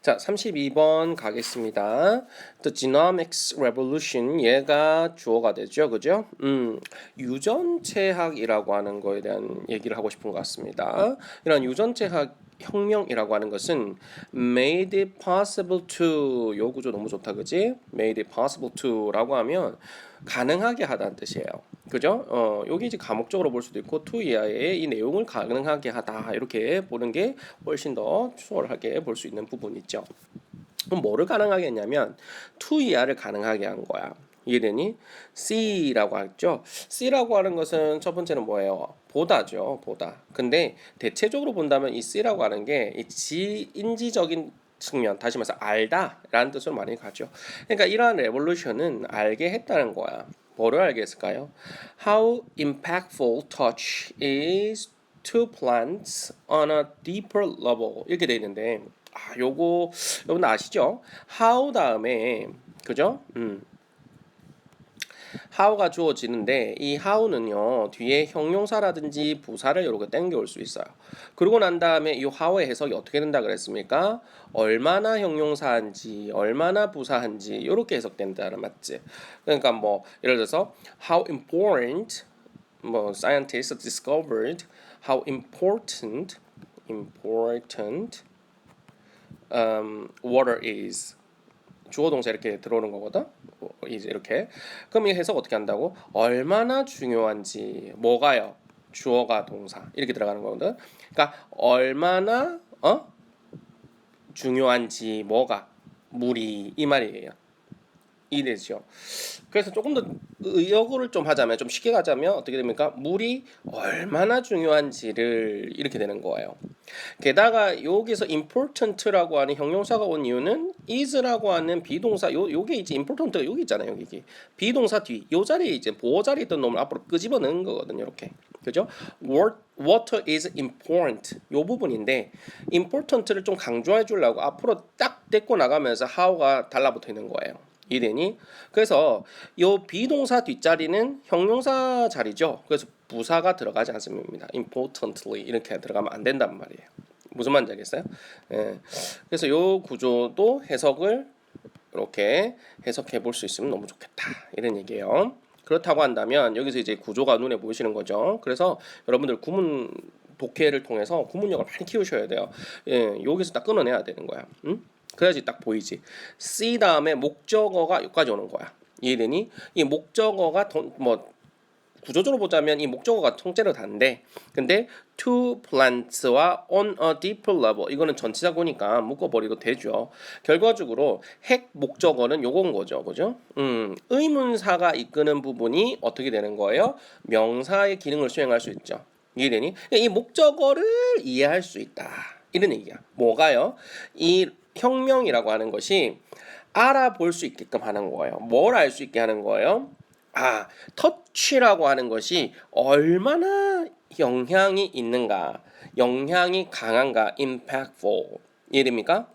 자, 32번 가겠습니다. The Genomics Revolution 얘가 주어가 되죠. 그죠? 유전체학이라고 하는 거에 대한 얘기를 하고 싶은 것 같습니다. 이런 유전체학 혁명이라고 하는 것은 made it possible to 요 구조 너무 좋다. 그지? made it possible to라고 하면 가능하게 하다는 뜻이에요. 그죠? 여기 이제 과목적으로 볼 수도 있고 to 이하의 이 내용을 가능하게 하다 이렇게 보는 게 훨씬 더 수월하게 볼 수 있는 부분이 있죠. 그럼 뭐를 가능하게 했냐면 to 이하를 가능하게 한 거야. 이해되니? C라고 했죠. C라고 하는 것은 첫 번째는 뭐예요? 보다죠. 보다. 근데 대체적으로 본다면 이 C라고 하는 게 이 인지적인 측면, 다시 말해서 알다라는 뜻으로 많이 가죠. 그러니까 이러한 레볼루션은 알게 했다는 거야. 뭐를 알게 했을까요? How impactful touch is to plants on a deeper level 이렇게 돼 있는데 요거 여러분 아시죠? How 다음에 그죠? how가 주어지는데 이 how는요 뒤에 형용사라든지 부사를 이렇게 땡겨올 수 있어요. 그러고 난 다음에 이 how의 해석이 어떻게 된다 그랬습니까? 얼마나 형용사인지 얼마나 부사인지 이렇게 해석된다는 맞지? 그러니까 뭐 예를 들어서 how important 뭐 scientists discovered how important water is 주어 동사 이렇게 들어오는 거거든. 이제 이렇게. 그럼 이 해석 어떻게 한다고? 얼마나 중요한지 뭐가요? 주어가 동사 이렇게 들어가는 거거든. 그러니까 얼마나 중요한지 뭐가 물이 이 말이에요. 이해되죠? 그래서 조금 더 의역어를 좀 하자면 좀 쉽게 가자면 어떻게 됩니까? 물이 얼마나 중요한지를 이렇게 되는 거예요. 게다가 여기서 important라고 하는 형용사가 온 이유는 is라고 하는 비동사 요게 이제 important가 여기 있잖아요. 여기 비동사 뒤 요 자리에 이제 보호 자리에 있던 놈을 앞으로 끄집어 넣은 거거든요. 이렇게 그죠? Water is important 요 부분인데 important를 좀 강조해 주려고 앞으로 딱 떼고 나가면서 how가 달라붙어 있는 거예요. 이해되니? 그래서 요 비동사 뒷자리는 형용사 자리죠. 그래서 부사가 들어가지 않습니다. importantly 이렇게 들어가면 안 된단 말이에요. 무슨 말인지 알겠어요? 예. 그래서 요 구조도 해석을 이렇게 해석해 볼 수 있으면 너무 좋겠다. 이런 얘기예요. 그렇다고 한다면 여기서 이제 구조가 눈에 보이시는 거죠. 그래서 여러분들 구문 독해를 통해서 구문력을 많이 키우셔야 돼요. 예, 여기서 딱 끊어내야 되는 거야. 그래야지 딱 보이지. C 다음에 목적어가 여기까지 오는 거야. 이해되니? 이 목적어가 뭐 구조적으로 보자면 이 목적어가 통째로 다인데 근데 to plants와 on a deeper level 이거는 전치사고니까 묶어버리도 되죠. 결과적으로 핵 목적어는 요건 거죠. 그죠? 의문사가 이끄는 부분이 어떻게 되는 거예요? 명사의 기능을 수행할 수 있죠. 이해되니? 이 목적어를 이해할 수 있다. 이런 얘기야. 뭐가요? 이 혁명이라고 하는 것이 알아볼 수 있게끔 하는 거예요. 뭘 알 수 있게 하는 거예요? 터치라고 하는 것이 얼마나 영향이 있는가, 영향이 강한가, impactful 이해됩니까?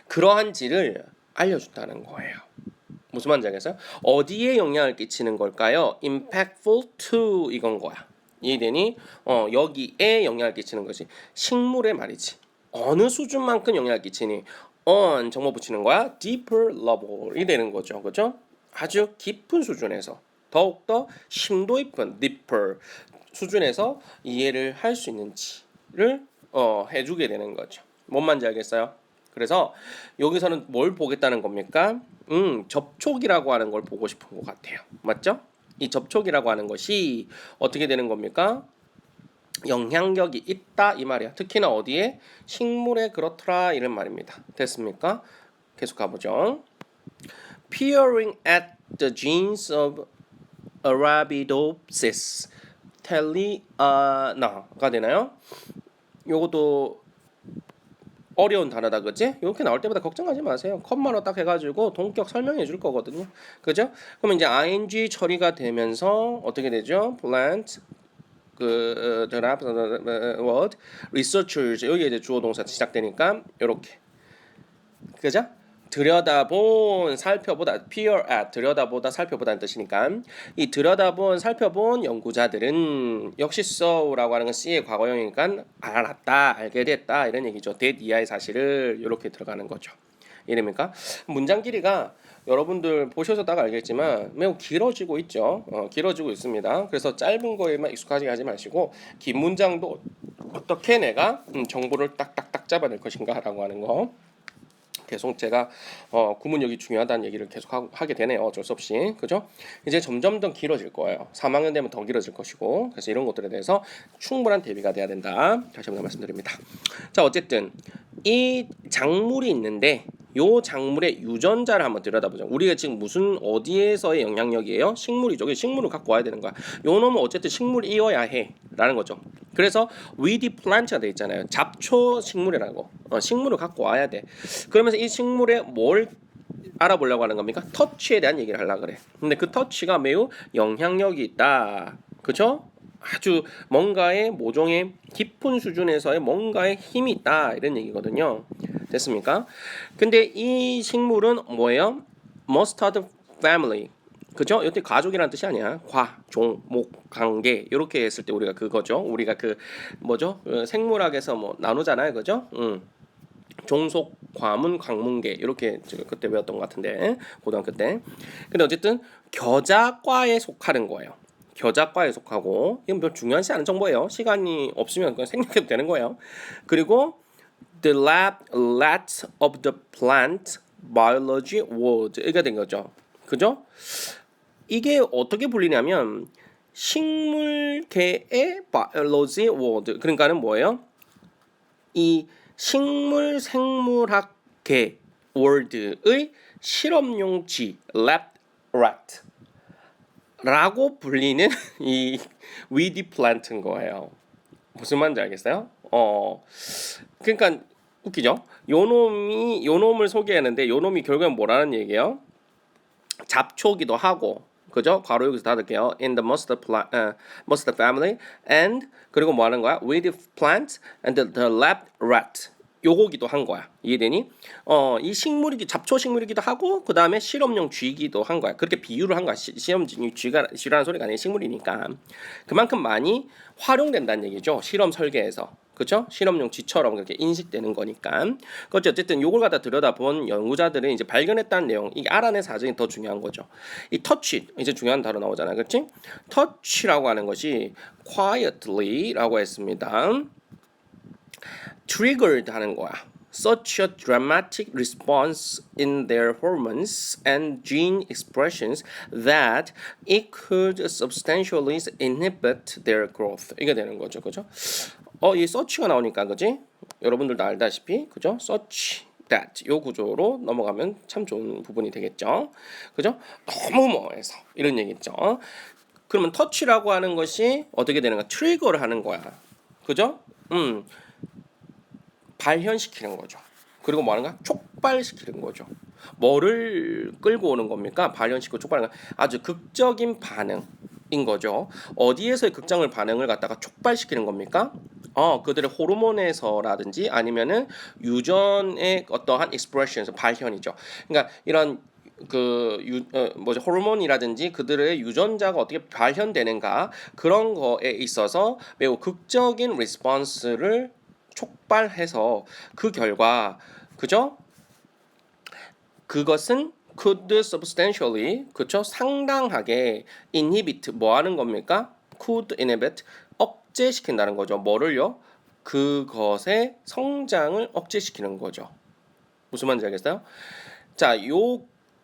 그러한지를 알려준다는 거예요. 무슨 말인지 알겠어요? 어디에 영향을 끼치는 걸까요? impactful to 이건 거야. 이해되니? 여기에 영향을 끼치는 것이 식물의 말이지. 어느 수준만큼 영향을 끼치니 on 정보 붙이는 거야. deeper level이 되는 거죠. 그죠? 아주 깊은 수준에서 더욱더 심도 깊은 deeper 수준에서 이해를 할 수 있는지를 해주게 되는 거죠. 뭔 말인지 알겠어요? 그래서 여기서는 뭘 보겠다는 겁니까? 접촉이라고 하는 걸 보고 싶은 것 같아요. 맞죠? 이 접촉이라고 하는 것이 어떻게 되는 겁니까? 영향력이 있다 이 말이야. 특히나 어디에? 식물에 그렇더라 이런 말입니다. 됐습니까? 계속 가보죠. Peering at the genes of Arabidopsis telliana가 되나요? 요것도 어려운 단어다 그치? 이렇게 나올 때마다 걱정하지 마세요. 컷만로 딱 해가지고 동격 설명해 줄 거거든요. 그죠? 그럼 이제 ing 처리가 되면서 어떻게 되죠? plant researchers 여기 이제 주어 동사 시작되니까 이렇게 그죠? 들여다본, 살펴보다, peer at, 들여다보다, 살펴보다는 뜻이니까 이 들여다본, 살펴본 연구자들은 역시 so라고 하는 건 C의 과거형이니까 알았다, 알게 됐다 이런 얘기죠. that 이하의 사실을 이렇게 들어가는 거죠. 이해됩니까? 문장 길이가 여러분들 보셔서 딱 알겠지만 매우 길어지고 있죠. 길어지고 있습니다. 그래서 짧은 거에만 익숙하게 하지 마시고 긴 문장도 어떻게 내가 정보를 딱딱딱 잡아낼 것인가라고 하는 거. 계속 제가 구문력이 중요하다는 얘기를 계속 하게 되네요. 어쩔 수 없이. 그죠? 이제 점점 더 길어질 거예요. 3학년 되면 더 길어질 것이고. 그래서 이런 것들에 대해서 충분한 대비가 돼야 된다. 다시 한번 말씀드립니다. 자, 어쨌든 이 작물이 있는데 요 작물의 유전자를 한번 들여다보자. 우리가 지금 무슨 어디에서의 영향력이에요? 식물이죠. 식물을 갖고 와야 되는 거야. 요 놈은 어쨌든 식물이어야 해라는 거죠. 그래서 weedy plant가 돼 있잖아요. 잡초 식물이라고. 식물을 갖고 와야 돼. 그러면서 이 식물의 뭘 알아보려고 하는 겁니까? 터치에 대한 얘기를 하려고 그래. 근데 그 터치가 매우 영향력이 있다. 그렇죠? 아주 뭔가의 모종의 깊은 수준에서의 뭔가의 힘이 있다 이런 얘기거든요. 됐습니까? 근데 이 식물은 뭐예요? Mustard family. 그죠? 여태 가족이라는 뜻이 아니야. 과, 종, 목, 관계 이렇게 했을 때 우리가 그거죠. 우리가 그 뭐죠? 생물학에서 뭐 나누잖아요, 그죠? 종속, 과문, 광문계 이렇게 그때 배웠던 것 같은데 고등학교 때. 근데 어쨌든 겨자과에 속하는 거예요. 겨자과에 속하고 이건 별 중요하지 않은 정보예요. 시간이 없으면 그냥 생략해도 되는 거예요. 그리고 the labs of the plant biology world 이게 된 거죠. 그죠? 이게 어떻게 불리냐면 식물계의 biology world 그러니까는 뭐예요? 이 식물 생물학계 월드의 실험용지 lab rat 라고 불리는 이 weedy plant인 거예요. 무슨 말인지 알겠어요? 그러니까 웃기죠? 요 놈을 소개하는데 요 놈이 결국엔 뭐라는 얘기예요? 잡초기도 하고 그죠? 괄호 여기서 닫을게요. In the mustard family and 그리고 뭐 하는 거야? Weedy plant and the lab rat. 요거기도 한 거야. 이해되니? 이 식물이기 잡초 식물이기도 하고 그 다음에 실험용 쥐기도 한 거야. 그렇게 비유를 한 거야. 시험용 쥐라는 소리가 아니라 식물이니까 그만큼 많이 활용된다는 얘기죠. 실험 설계에서. 그렇죠? 실험용 쥐처럼 그렇게 인식되는 거니까. 그렇죠. 어쨌든 요걸 갖다 들여다본 연구자들은 이제 발견했다는 내용, 이게 알아낸 사정이 더 중요한 거죠. 이 터치, 이제 중요한 단어 나오잖아요. 그렇지? 터치라고 하는 것이 quietly라고 했습니다. triggered 하는 거야. Such a dramatic response in their hormones and gene expressions that it could substantially inhibit their growth. 이게 되는 거죠, 그죠? 이 search가 나오니까, 그지? 여러분들도 알다시피, 그죠? search that 요 구조로 넘어가면 참 좋은 부분이 되겠죠, 그죠? 너무 뭐해서 이런 얘기죠. 그러면 touch라고 하는 것이 어떻게 되는가? 트리거를 하는 거야, 그죠? 발현시키는 거죠. 그리고 뭐 하는가? 촉발시키는 거죠. 뭐를 끌고 오는 겁니까? 발현시키고 촉발하는 아주 극적인 반응인 거죠. 어디에서의 극적인 반응을 갖다가 촉발시키는 겁니까? 그들의 호르몬에서라든지 아니면은 유전의 어떠한 expression에서 발현이죠. 그러니까 이런 호르몬이라든지 그들의 유전자가 어떻게 발현되는가 그런 거에 있어서 매우 극적인 리스폰스를 촉발해서 그 결과 그죠? 그것은 could substantially 그죠? 상당하게 inhibit 뭐 하는 겁니까? could inhibit 억제시킨다는 거죠. 뭐를요? 그것의 성장을 억제시키는 거죠. 무슨 말인지 알겠어요? 자,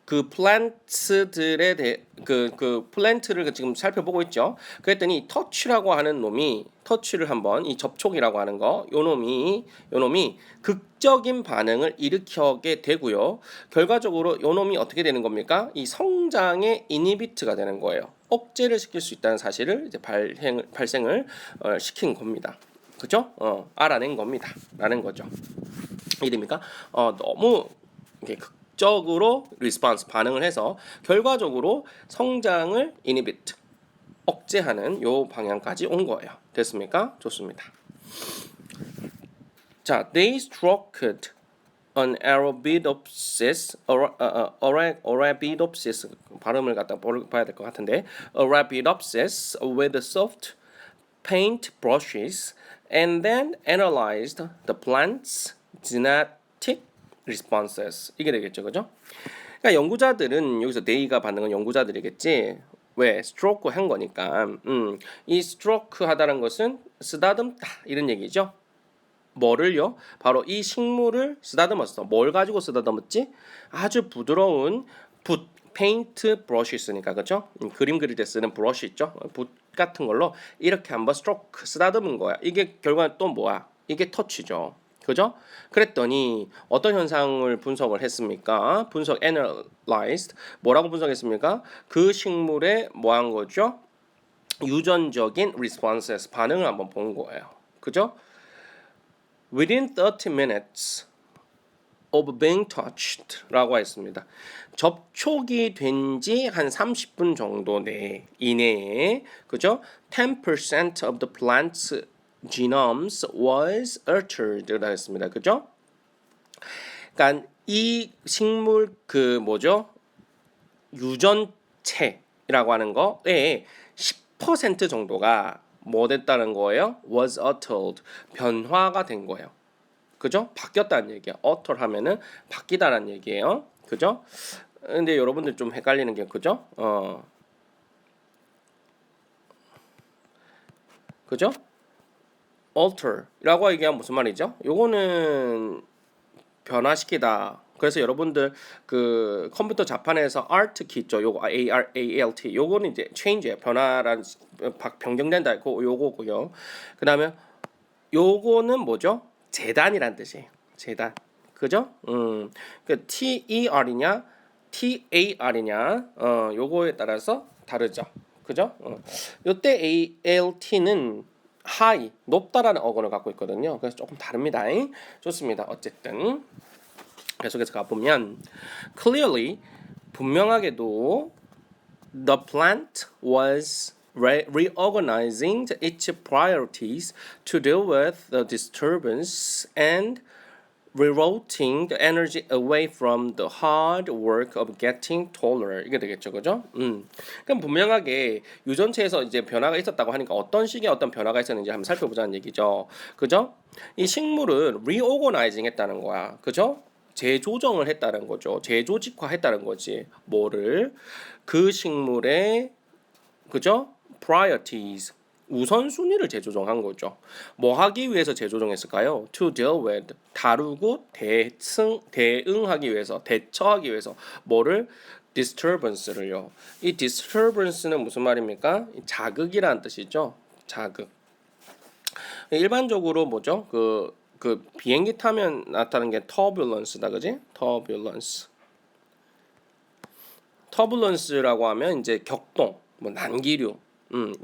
그 플랜트들에 대해 그 플랜트를 지금 살펴보고 있죠. 그랬더니 터치라고 하는 놈이 터치를 한번 이 접촉이라고 하는 거, 요 놈이 극적인 반응을 일으키게 되고요. 결과적으로 요 놈이 어떻게 되는 겁니까? 이 성장의 이니비트가 되는 거예요. 억제를 시킬 수 있다는 사실을 이제 발생을 시킨 겁니다. 그죠? 알아낸 겁니다. 라는 거죠. 이해됩니까? 너무 이게 적으로 리스폰스 반응을 해서 결과적으로 성장을 inhibit 억제하는 요 방향까지 온 거예요. 됐습니까? 좋습니다. 자, they stroked an Arabidopsis 발음을 갖다 봐야 될 것 같은데 Arabidopsis with soft paint brushes and then analyzed the plant's genetic responses. 이게 되겠죠, 그죠? 그러니까 연구자들은 여기서 they가 받는 건 연구자들이겠지. 왜? 스트로크 한 거니까. 이 스트로크 하다는 것은 쓰다듬다 이런 얘기죠. 뭐를요? 바로 이 식물을 쓰다듬었어. 뭘 가지고 쓰다듬었지? 아주 부드러운 붓, 페인트 브러쉬 있으니까 그죠? 그림 그릴 때 쓰는 브러쉬 있죠? 붓 같은 걸로 이렇게 한번 스트로크 쓰다듬은 거야. 이게 결과는 또 뭐야? 이게 터치죠. 그죠? 그랬더니 어떤 현상을 분석을 했습니까? 분석 analyzed 뭐라고 분석했습니까? 그 식물의 뭐 한 거죠? 유전적인 responses 반응을 한번 본 거예요. 그죠? Within 30 minutes of being touched 라고 했습니다. 접촉이 된 지 한 30분 정도 이내에 그죠? 10% of the plant's genomes was altered 라고 했습니다. 그죠? 그러니까 이 식물 그 뭐죠? 유전체라고 하는 거에 10% 정도가 뭐 됐다는 거예요? was altered 변화가 된 거예요. 그죠? 바뀌었다는 얘기야. alter 하면은 바뀌다라는 얘기예요. 그죠? 근데 여러분들 좀 헷갈리는 게 그죠? 그죠? alter라고 얘기하면 무슨 말이죠? 요거는 변화시키다. 그래서 여러분들 그 컴퓨터 자판에서 alt 키 있죠. 요거 ARALT. 요거는 이제 change예요. 변화란 변경된다. 요거고요. 그다음에 요거는 뭐죠? 재단이란 뜻이에요. 재단. 그죠? 그 TER이냐 TAR이냐 요거에 따라서 다르죠. 그죠? 요때 ALT는 high, 높다라는 어근을 갖고 있거든요. 그래서 조금 다릅니다. 좋습니다. 어쨌든 계속해서 가보면 clearly 분명하게도 the plant was reorganizing its priorities to deal with the disturbance and rerouting the energy away from the hard work of getting taller. 이게 되겠죠, 그죠? 그럼 분명하게 유전체에서 이제 변화가 있었다고 하니까 어떤 식의 어떤 변화가 있었는지 한번 살펴보자는 얘기죠, 그죠? 이 식물은 reorganizing 했다는 거야, 그죠? 재조정을 했다는 거죠. 재조직화했다는 거지. 뭐를? 그 식물의 그죠? priorities 우선순위를 재조정한 거죠. 뭐 하기 위해서 재조정했을까요? To deal with 다루고 대응하기 위해서 대처하기 위해서 뭐를 disturbance를요. 이 disturbance는 무슨 말입니까? 자극이라는 뜻이죠. 자극. 일반적으로 뭐죠? 그 비행기 타면 나타나는 게 turbulence다, 그지? turbulence라고 하면 이제 격동, 뭐 난기류.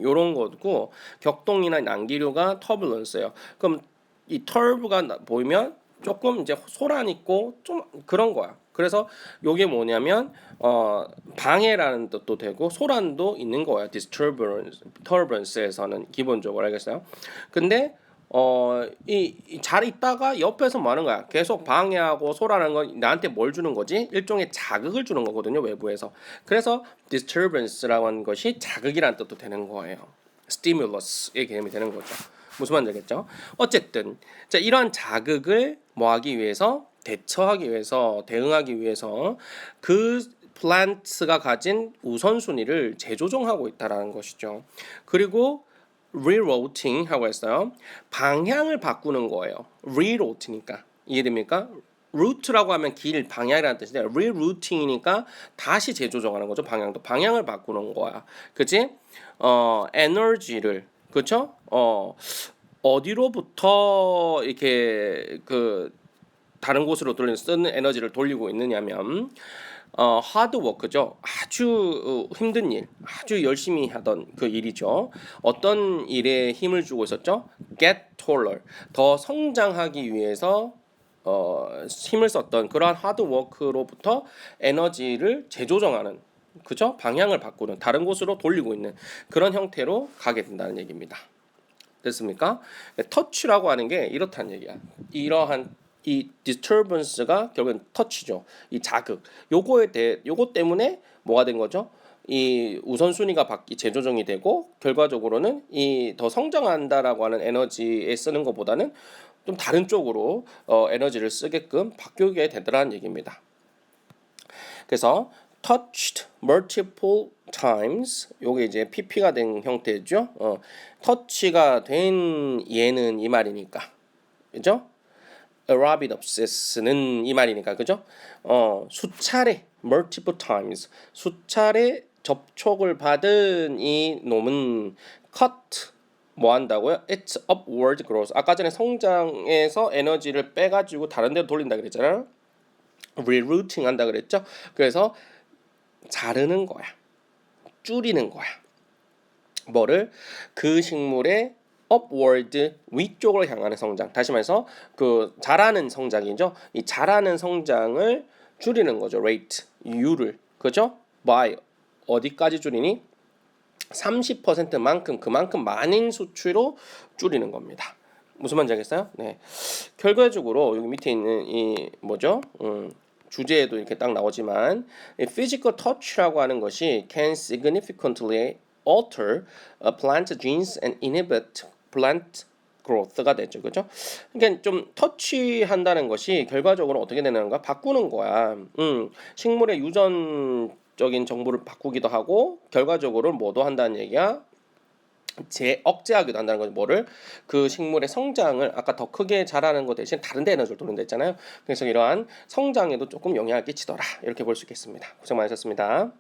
요런 거고 격동이나 난기류가 터뷸런스예요. 그럼 이 터브가 보이면 조금 이제 소란 있고 좀 그런 거야. 그래서 요게 뭐냐면 방해라는 뜻도 되고 소란도 있는 거야. disturbance에서는 기본적으로 알겠어요. 근데 잘 있다가 옆에서 뭐 하는 거야? 계속 방해하고 소란하는 건 나한테 뭘 주는 거지? 일종의 자극을 주는 거거든요, 외부에서. 그래서 disturbance라고 하는 것이 자극이라는 뜻도 되는 거예요. stimulus의 개념이 되는 거죠. 무슨 말인지 알겠죠? 어쨌든 자, 이러한 자극을 뭐 하기 위해서 대처하기 위해서 대응하기 위해서 그 플란트가 가진 우선순위를 재조정하고 있다라는 것이죠. 그리고 rerouting 하고 했어요. 방향을 바꾸는 거예요. reroute니까 이해됩니까? route라고 하면 길, 방향이라는 뜻인데 rerouting이니까 다시 재조정하는 거죠. 방향을 바꾸는 거야. 그치? 에너지를 그쵸? 어디로부터 이렇게 그 다른 곳으로 쓰는 에너지를 돌리고 있느냐면 하드워크죠. 아주 힘든 일, 아주 열심히 하던 그 일이죠. 어떤 일에 힘을 주고 있었죠? Get taller, 더 성장하기 위해서 힘을 썼던 그러한 하드워크로부터 에너지를 재조정하는 그죠? 방향을 바꾸는 다른 곳으로 돌리고 있는 그런 형태로 가게 된다는 얘기입니다. 됐습니까? 터치라고 하는 게 이렇다는 얘기야. 이러한 이 disturbance가 결국엔 터치죠. 이 자극. 요거 때문에 뭐가 된 거죠? 이 우선순위가 재조정이 되고 결과적으로는 이 더 성장한다라고 하는 에너지에 쓰는 것보다는 좀 다른 쪽으로 에너지를 쓰게끔 바뀌게 되더라는 얘기입니다. 그래서 touched multiple times 요게 이제 PP가 된 형태죠. 터치가 된 얘는 이 말이니까. 그죠? Arabidopsis는 이 말이니까. 그죠? 수차례 multiple times 수차례 접촉을 받은 이 놈은 cut 뭐 한다고요? It's upward growth. 아까 전에 성장에서 에너지를 빼가지고 다른 데로 돌린다 그랬잖아요. rerouting 한다 그랬죠. 그래서 자르는 거야. 줄이는 거야. 뭐를? 그 식물의 upward 위쪽으로 향하는 성장. 다시 말해서 그 자라는 성장이죠. 이 자라는 성장을 줄이는 거죠. rate, U를. 그죠? by 어디까지 줄이니? 30%만큼 그만큼 많은 수치로 줄이는 겁니다. 무슨 말인지 알겠어요? 네. 결과적으로 여기 밑에 있는 이 뭐죠? 주제에도 이렇게 딱 나오지만 physical touch라고 하는 것이 can significantly alter a plant genes and inhibit plant growth가 되죠. 그죠? 그러니까 좀 터치한다는 것이 결과적으로 어떻게 되는가? 바꾸는 거야. 식물의 유전적인 정보를 바꾸기도 하고 결과적으로 뭐도 한다는 얘기야? 억제하기도 한다는 거죠. 뭐를? 그 식물의 성장을 아까 더 크게 자라는 것 대신 다른 데 에너지를 돌린다 했잖아요. 그래서 이러한 성장에도 조금 영향을 끼치더라. 이렇게 볼 수 있겠습니다. 고생 많으셨습니다.